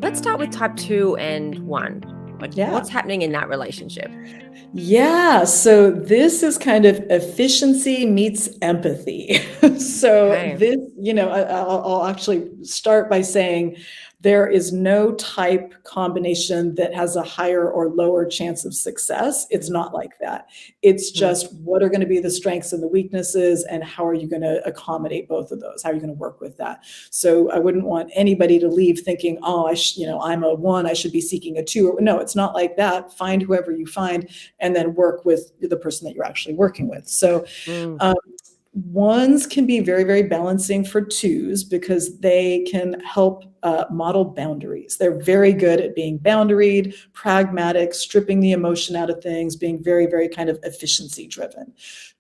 let's start with type 2 and 1. Like, Yeah. what's happening in that relationship? Yeah. So this is kind of efficiency meets empathy. So Okay. this, I'll actually start by saying there is no type combination that has a higher or lower chance of success. It's not like that. It's Mm. just what are going to be the strengths and the weaknesses, and how are you going to accommodate both of those? How are you going to work with that? So I wouldn't want anybody to leave thinking, oh, I'm a 1, I should be seeking a 2. No, it's not like that. Find whoever you find, and then work with the person that you're actually working with. So Mm. um, 1s can be very, very balancing for 2s because they can help model boundaries. They're very good at being boundaried, pragmatic, stripping the emotion out of things, being very, very kind of efficiency driven.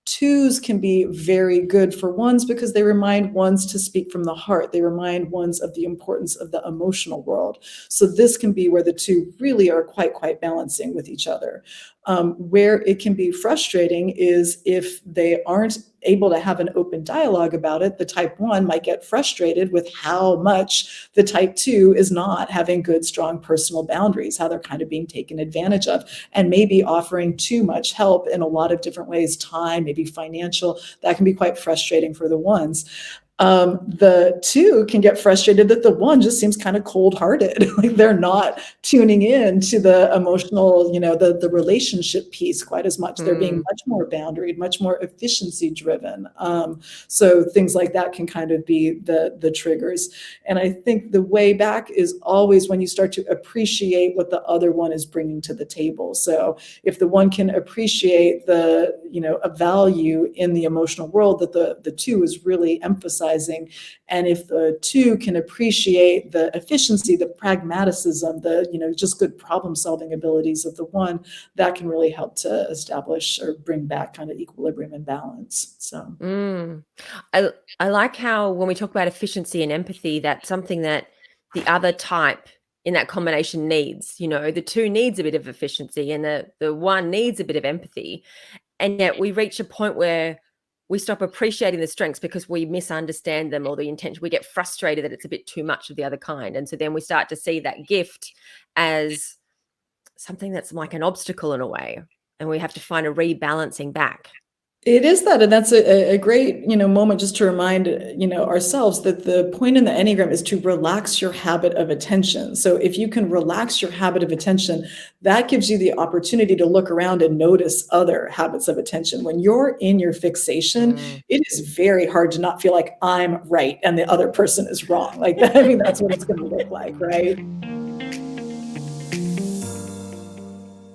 2s can be very good for 1s because they remind 1s to speak from the heart. They remind 1s of the importance of the emotional world. So this can be where the 2 really are quite balancing with each other. Where it can be frustrating is if they aren't able to have an open dialogue about it. The type 1 might get frustrated with how much the type 2 is not having good, strong personal boundaries, how they're kind of being taken advantage of, and maybe offering too much help in a lot of different ways, time, maybe financial. That can be quite frustrating for the 1s. The 2 can get frustrated that the 1 just seems kind of cold-hearted. Like they're not tuning in to the emotional, the relationship piece quite as much. They're being Mm. much more boundaried, much more efficiency driven. So things like that can kind of be the triggers. And I think the way back is always when you start to appreciate what the other one is bringing to the table. So if the 1 can appreciate a value in the emotional world that the 2 is really emphasizing, and if the 2 can appreciate the efficiency, the pragmaticism, the just good problem solving abilities of the 1, that can really help to establish or bring back kind of equilibrium and balance. So Mm. I like how when we talk about efficiency and empathy, that's something that the other type in that combination needs. The 2 needs a bit of efficiency and the 1 needs a bit of empathy. And yet we reach a point where we stop appreciating the strengths because we misunderstand them or the intention. We get frustrated that it's a bit too much of the other kind. And so then we start to see that gift as something that's like an obstacle in a way. And we have to find a rebalancing back. it is that, and that's a great, moment just to remind, ourselves that the point in the Enneagram is to relax your habit of attention. So if you can relax your habit of attention, that gives you the opportunity to look around and notice other habits of attention. When you're in your fixation, Mm. it is very hard to not feel like I'm right and the other person is wrong. Like that, I mean, that's what it's going to look like, right?